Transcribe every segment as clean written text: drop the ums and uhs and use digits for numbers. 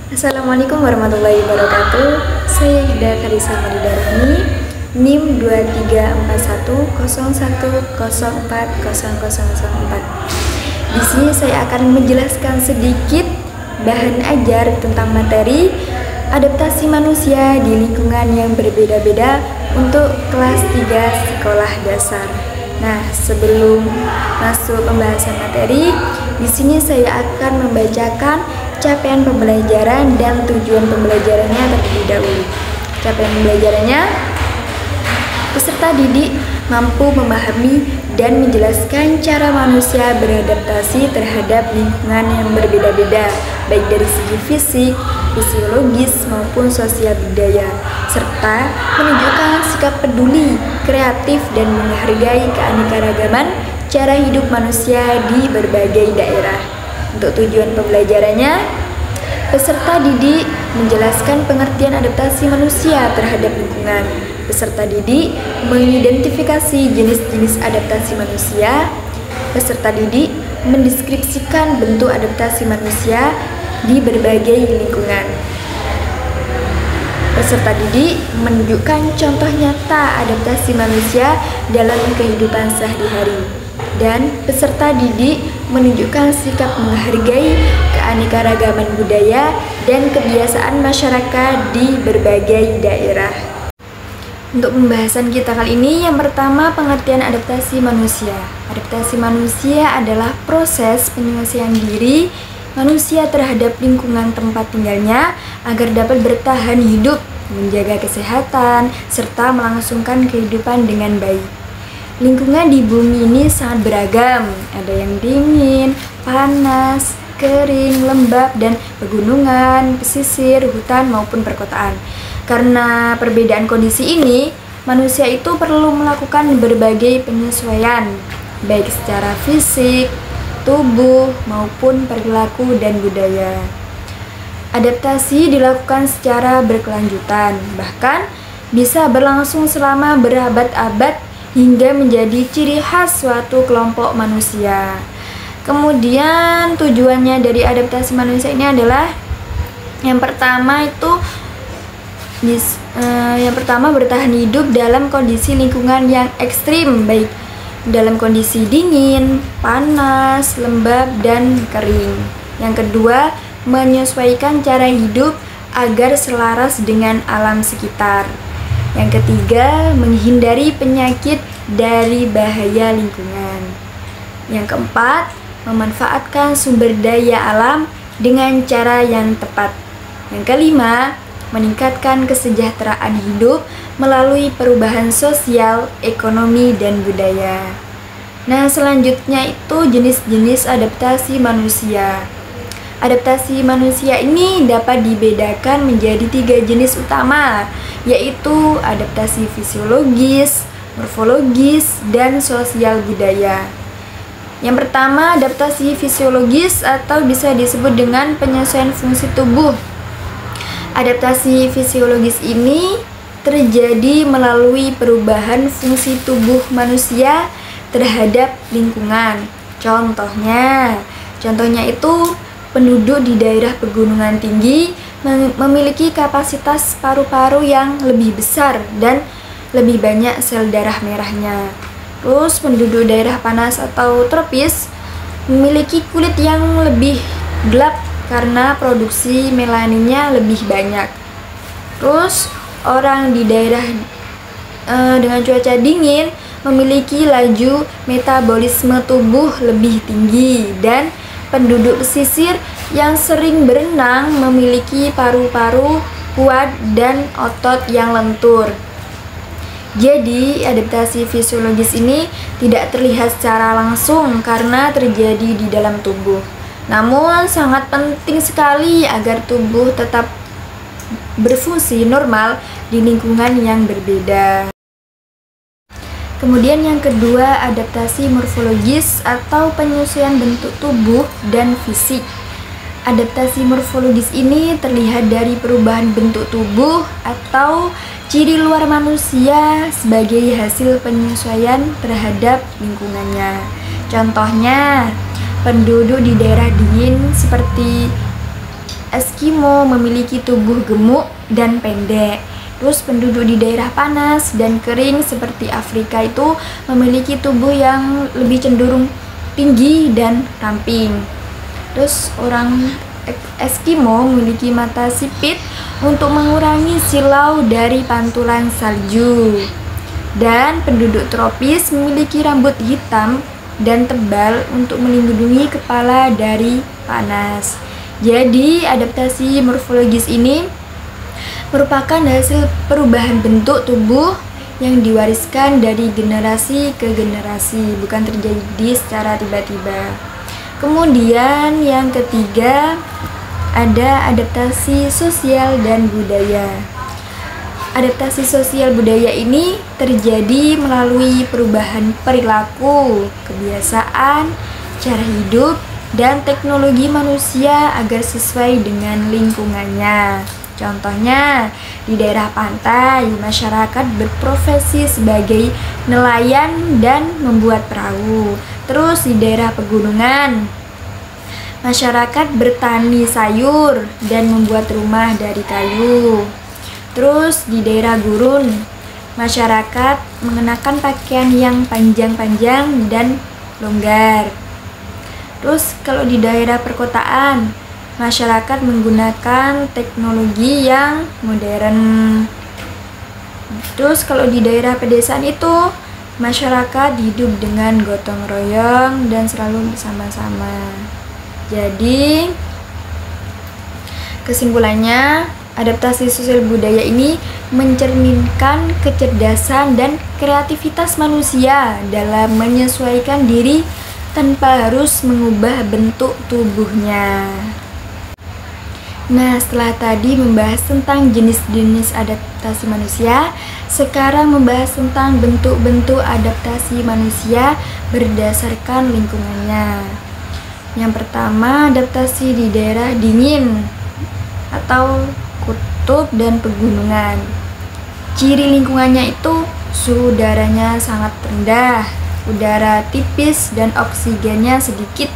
Assalamualaikum warahmatullahi wabarakatuh. Saya Ida Karisa Maridarani, NIM 234101040004. Di sini saya akan menjelaskan sedikit bahan ajar tentang materi adaptasi manusia di lingkungan yang berbeda-beda untuk kelas 3 sekolah dasar. Nah, sebelum masuk pembahasan materi, di sini saya akan membacakan capaian pembelajaran dan tujuan pembelajarannya terlebih dahulu. Capaian pembelajarannya, peserta didik mampu memahami dan menjelaskan cara manusia beradaptasi terhadap lingkungan yang berbeda-beda, baik dari segi fisik, fisiologis maupun sosial budaya, serta menunjukkan sikap peduli, kreatif, dan menghargai keanekaragaman cara hidup manusia di berbagai daerah. Untuk tujuan pembelajarannya, peserta didik menjelaskan pengertian adaptasi manusia terhadap lingkungan. Peserta didik mengidentifikasi jenis-jenis adaptasi manusia. Peserta didik mendeskripsikan bentuk adaptasi manusia di berbagai lingkungan. Peserta didik menunjukkan contoh nyata adaptasi manusia dalam kehidupan sehari-hari. Dan peserta didik menunjukkan sikap menghargai keanekaragaman budaya dan kebiasaan masyarakat di berbagai daerah. Untuk pembahasan kita kali ini, yang pertama pengertian adaptasi manusia. Adaptasi manusia adalah proses penyelesaian diri manusia terhadap lingkungan tempat tinggalnya agar dapat bertahan hidup, menjaga kesehatan, serta melangsungkan kehidupan dengan baik. Lingkungan di bumi ini sangat beragam, ada yang dingin, panas, kering, lembab, dan pegunungan, pesisir, hutan, maupun perkotaan. Karena perbedaan kondisi ini, manusia itu perlu melakukan berbagai penyesuaian, baik secara fisik, tubuh, maupun perilaku dan budaya. Adaptasi dilakukan secara berkelanjutan, bahkan bisa berlangsung selama berabad-abad hingga menjadi ciri khas suatu kelompok manusia. Kemudian tujuannya dari adaptasi manusia ini adalah yang pertama bertahan hidup dalam kondisi lingkungan yang ekstrim, baik dalam kondisi dingin, panas, lembab, dan kering. Yang kedua, menyesuaikan cara hidup agar selaras dengan alam sekitar. Yang ketiga, menghindari penyakit dari bahaya lingkungan. Yang keempat, memanfaatkan sumber daya alam dengan cara yang tepat. Yang kelima, meningkatkan kesejahteraan hidup melalui perubahan sosial, ekonomi, dan budaya. Nah, selanjutnya itu jenis-jenis adaptasi manusia. Adaptasi manusia ini dapat dibedakan menjadi 3 jenis utama, yaitu adaptasi fisiologis, morfologis, dan sosial budaya. Yang pertama, adaptasi fisiologis atau bisa disebut dengan penyesuaian fungsi tubuh. Adaptasi fisiologis ini terjadi melalui perubahan fungsi tubuh manusia terhadap lingkungan. Contohnya itu penduduk di daerah pegunungan tinggi memiliki kapasitas paru-paru yang lebih besar dan lebih banyak sel darah merahnya. Terus penduduk daerah panas atau tropis memiliki kulit yang lebih gelap karena produksi melaninnya lebih banyak. Terus orang di daerah dengan cuaca dingin memiliki laju metabolisme tubuh lebih tinggi, dan penduduk pesisir yang sering berenang memiliki paru-paru kuat dan otot yang lentur. Jadi, adaptasi fisiologis ini tidak terlihat secara langsung karena terjadi di dalam tubuh. Namun, sangat penting sekali agar tubuh tetap berfungsi normal di lingkungan yang berbeda. Kemudian yang kedua, adaptasi morfologis atau penyesuaian bentuk tubuh dan fisik. Adaptasi morfologis ini terlihat dari perubahan bentuk tubuh atau ciri luar manusia sebagai hasil penyesuaian terhadap lingkungannya. Contohnya, penduduk di daerah dingin seperti Eskimo memiliki tubuh gemuk dan pendek. Terus penduduk di daerah panas dan kering seperti Afrika itu memiliki tubuh yang lebih cenderung tinggi dan ramping. Terus orang Eskimo memiliki mata sipit untuk mengurangi silau dari pantulan salju. Dan penduduk tropis memiliki rambut hitam dan tebal untuk melindungi kepala dari panas. Jadi adaptasi morfologis ini merupakan hasil perubahan bentuk tubuh yang diwariskan dari generasi ke generasi, bukan terjadi secara tiba-tiba. Kemudian yang ketiga ada adaptasi sosial dan budaya. Adaptasi sosial budaya ini terjadi melalui perubahan perilaku, kebiasaan, cara hidup, dan teknologi manusia agar sesuai dengan lingkungannya. Contohnya, di daerah pantai, masyarakat berprofesi sebagai nelayan dan membuat perahu. Terus di daerah pegunungan, masyarakat bertani sayur dan membuat rumah dari kayu. Terus di daerah gurun, masyarakat mengenakan pakaian yang panjang-panjang dan longgar. Terus kalau di daerah perkotaan, masyarakat menggunakan teknologi yang modern. Terus kalau di daerah pedesaan itu, masyarakat hidup dengan gotong royong dan selalu bersama-sama. Jadi, kesimpulannya, adaptasi sosial budaya ini mencerminkan kecerdasan dan kreativitas manusia dalam menyesuaikan diri tanpa harus mengubah bentuk tubuhnya. Nah, setelah tadi membahas tentang jenis-jenis adaptasi manusia, sekarang membahas tentang bentuk-bentuk adaptasi manusia berdasarkan lingkungannya. Yang pertama, adaptasi di daerah dingin atau kutub dan pegunungan. Ciri lingkungannya itu suhu udaranya sangat rendah, udara tipis dan oksigennya sedikit.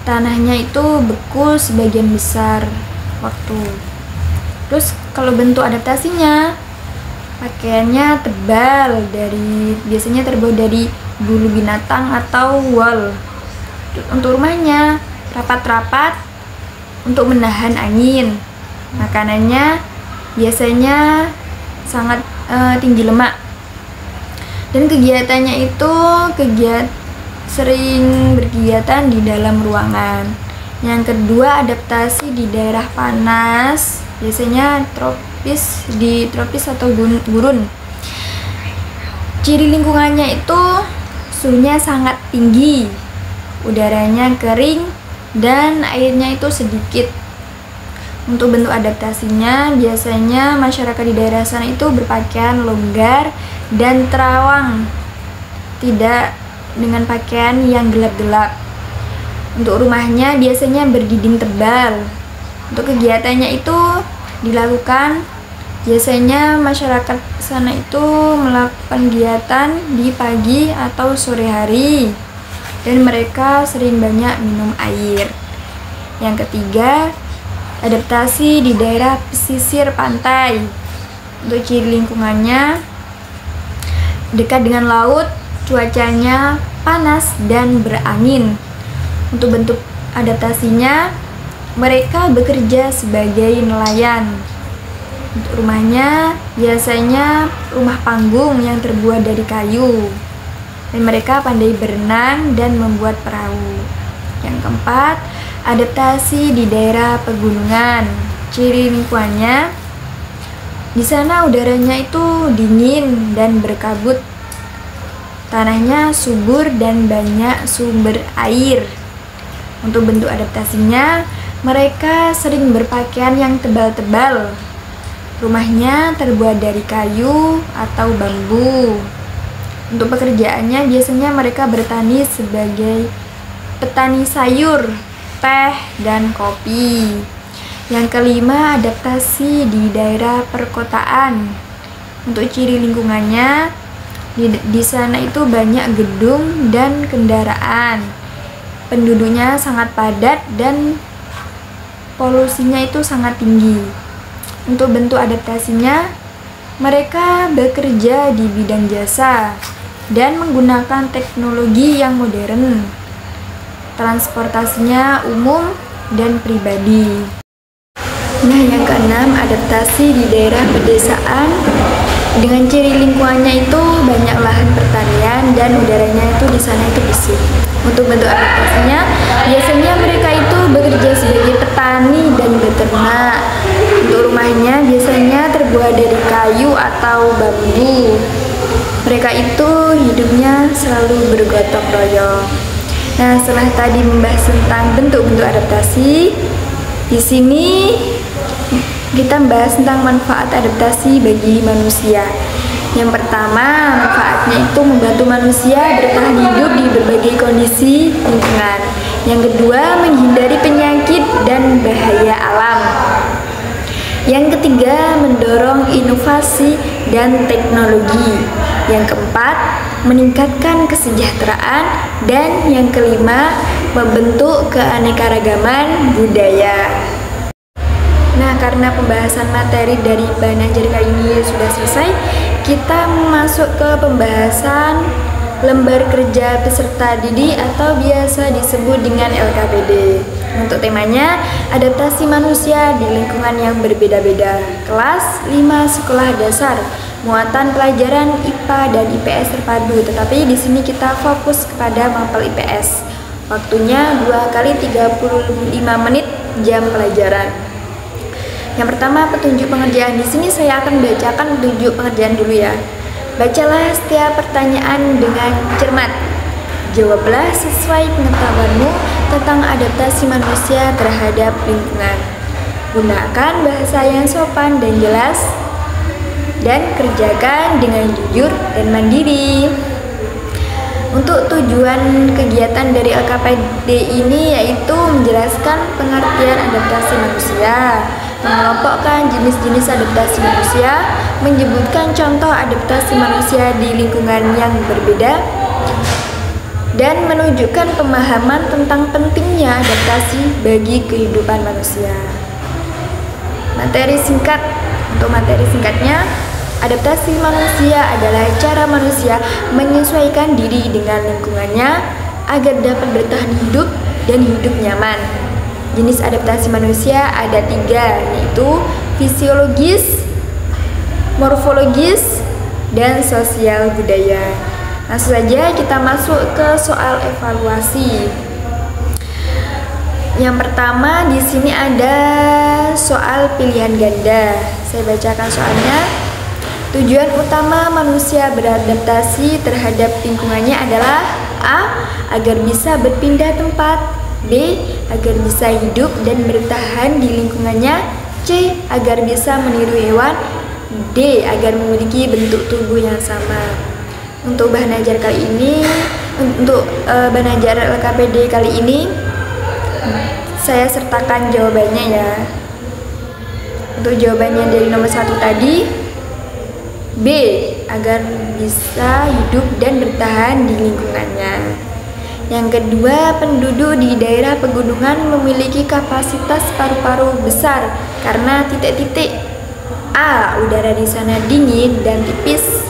Tanahnya itu beku sebagian besar waktu. Terus kalau bentuk adaptasinya, pakaiannya tebal, biasanya terbuat dari bulu binatang atau wool. Untuk rumahnya rapat-rapat untuk menahan angin. Makanannya biasanya sangat tinggi lemak. Dan kegiatannya itu sering berkegiatan di dalam ruangan. Yang kedua, adaptasi di daerah panas, biasanya di tropis atau gurun. Ciri lingkungannya itu suhunya sangat tinggi, udaranya kering, dan airnya itu sedikit. Untuk bentuk adaptasinya, biasanya masyarakat di daerah sana itu berpakaian longgar dan terawang, tidak dengan pakaian yang gelap-gelap. Untuk rumahnya biasanya berdinding tebal. Untuk kegiatannya itu dilakukan, biasanya masyarakat sana itu melakukan kegiatan di pagi atau sore hari, dan mereka sering banyak minum air. Yang ketiga, adaptasi di daerah pesisir pantai. Untuk ciri lingkungannya dekat dengan laut, cuacanya panas dan berangin. Untuk bentuk adaptasinya, mereka bekerja sebagai nelayan. Untuk rumahnya biasanya rumah panggung yang terbuat dari kayu, dan mereka pandai berenang dan membuat perahu. Yang keempat, adaptasi di daerah pegunungan. Ciri lingkungannya, di sana udaranya itu dingin dan berkabut. Tanahnya subur dan banyak sumber air. Untuk bentuk adaptasinya, mereka sering berpakaian yang tebal-tebal. Rumahnya terbuat dari kayu atau bambu. Untuk pekerjaannya, biasanya mereka bertani sebagai petani sayur, teh, dan kopi. Yang kelima, adaptasi di daerah perkotaan. Untuk ciri lingkungannya, di sana itu banyak gedung dan kendaraan. Penduduknya sangat padat dan polusinya itu sangat tinggi. Untuk bentuk adaptasinya, mereka bekerja di bidang jasa dan menggunakan teknologi yang modern. Transportasinya umum dan pribadi. Nah, yang keenam, adaptasi di daerah pedesaan. Dengan ciri lingkungannya itu banyak lahan pertanian dan udaranya itu di sana itu bersih. Untuk bentuk adaptasinya, biasanya mereka itu bekerja sebagai petani dan beternak. Untuk rumahnya biasanya terbuat dari kayu atau bambu. Mereka itu hidupnya selalu bergotong royong. Nah, setelah tadi membahas tentang bentuk-bentuk adaptasi, di sini kita membahas tentang manfaat adaptasi bagi manusia. Yang pertama, manfaatnya itu membantu manusia bertahan hidup di berbagai kondisi lingkungan. Yang kedua, menghindari penyakit dan bahaya alam. Yang ketiga, mendorong inovasi dan teknologi. Yang keempat, meningkatkan kesejahteraan. Dan yang kelima, membentuk keanekaragaman budaya. Nah, karena pembahasan materi dari bahan ajar kali ini sudah selesai, kita masuk ke pembahasan lembar kerja peserta didik atau biasa disebut dengan LKPD. Untuk temanya, adaptasi manusia di lingkungan yang berbeda-beda. Kelas 5 sekolah dasar, muatan pelajaran IPA dan IPS terpadu, tetapi di sini kita fokus kepada mapel IPS. Waktunya 2 kali 35 menit jam pelajaran. Yang pertama, petunjuk pengerjaan. Di sini saya akan bacakan petunjuk pengerjaan dulu ya. Bacalah setiap pertanyaan dengan cermat. Jawablah sesuai pengetahuanmu tentang adaptasi manusia terhadap lingkungan. Gunakan bahasa yang sopan dan jelas dan kerjakan dengan jujur dan mandiri. Untuk tujuan kegiatan dari LKPD ini yaitu menjelaskan pengertian adaptasi manusia, mengelompokkan jenis-jenis adaptasi manusia, menyebutkan contoh adaptasi manusia di lingkungan yang berbeda, dan menunjukkan pemahaman tentang pentingnya adaptasi bagi kehidupan manusia. Materi singkat. Untuk materi singkatnya, adaptasi manusia adalah cara manusia menyesuaikan diri dengan lingkungannya agar dapat bertahan hidup dan hidup nyaman. Jenis adaptasi manusia ada 3, yaitu fisiologis, morfologis, dan sosial budaya. Langsung saja kita masuk ke soal evaluasi. Yang pertama di sini ada soal pilihan ganda. Saya bacakan soalnya. Tujuan utama manusia beradaptasi terhadap lingkungannya adalah A. Agar bisa berpindah tempat, B. Agar bisa hidup dan bertahan di lingkungannya, C. Agar bisa meniru hewan, D. Agar memiliki bentuk tubuh yang sama. Untuk bahan ajar kali ini, bahan ajar LKPD kali ini, saya sertakan jawabannya ya. Untuk jawabannya dari nomor 1 tadi, B. Agar bisa hidup dan bertahan di lingkungannya. Yang kedua, penduduk di daerah pegunungan memiliki kapasitas paru-paru besar karena titik-titik. A. Udara di sana dingin dan tipis.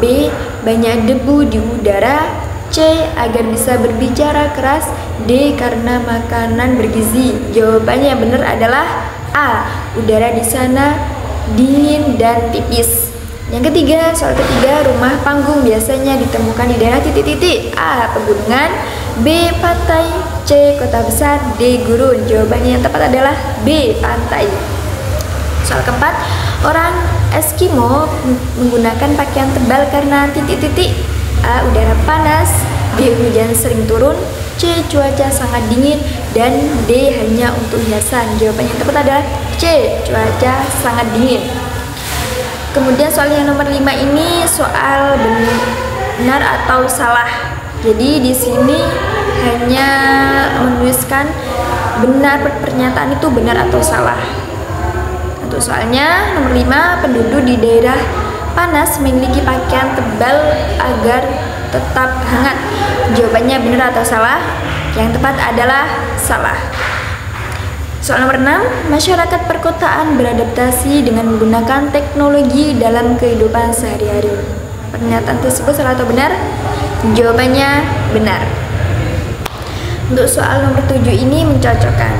B. Banyak debu di udara. C. Agar bisa berbicara keras. D. Karena makanan bergizi. Jawabannya yang benar adalah A. Udara di sana dingin dan tipis. Yang ketiga, soal ketiga, rumah panggung biasanya ditemukan di daerah titik-titik. A. Pegunungan, B. Pantai, C. Kota besar, D. Gurun. Jawabannya yang tepat adalah B. Pantai. Soal keempat, orang Eskimo menggunakan pakaian tebal karena titik-titik. A. Udara panas, B. Hujan sering turun, C. Cuaca sangat dingin, dan D. Hanya untuk hiasan. Jawabannya yang tepat adalah C. Cuaca sangat dingin. Kemudian soal yang nomor 5 ini soal benar atau salah. Jadi di sini hanya menuliskan benar, pernyataan itu benar atau salah. Untuk soalnya nomor 5, penduduk di daerah panas memiliki pakaian tebal agar tetap hangat. Jawabannya benar atau salah? Yang tepat adalah salah. Soal nomor 6, masyarakat perkotaan beradaptasi dengan menggunakan teknologi dalam kehidupan sehari-hari. Pernyataan tersebut salah atau benar? Jawabannya benar. Untuk soal nomor 7 ini mencocokkan.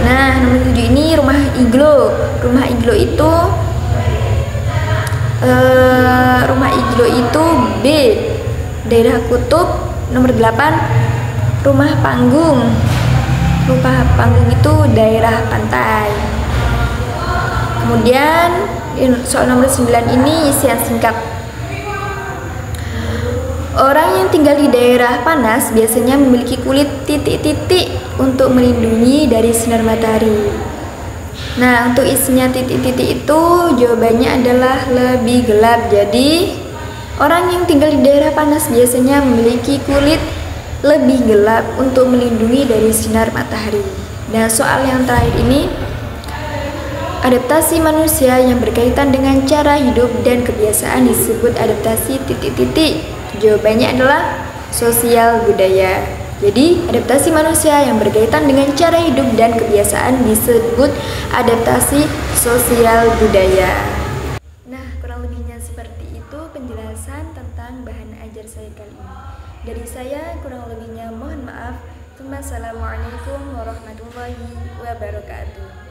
Nah, nomor 7 ini rumah iglo. Rumah iglo itu B, daerah kutub. Nomor 8, rumah panggung. Rumah panggung itu daerah pantai. Kemudian soal nomor 9 ini isian singkat. Orang yang tinggal di daerah panas biasanya memiliki kulit titik-titik untuk melindungi dari sinar matahari. Nah, untuk isinya titik-titik itu jawabannya adalah lebih gelap. Jadi, orang yang tinggal di daerah panas biasanya memiliki kulit lebih gelap untuk melindungi dari sinar matahari. Nah, soal yang terakhir ini, adaptasi manusia yang berkaitan dengan cara hidup dan kebiasaan disebut adaptasi titik-titik. Jawabannya adalah sosial budaya. Jadi, adaptasi manusia yang berkaitan dengan cara hidup dan kebiasaan disebut adaptasi sosial budaya. Nah, kurang lebihnya seperti itu penjelasan tentang bahan ajar saya kali ini. Dari saya kurang lebihnya mohon maaf. Assalamualaikum warahmatullahi wabarakatuh.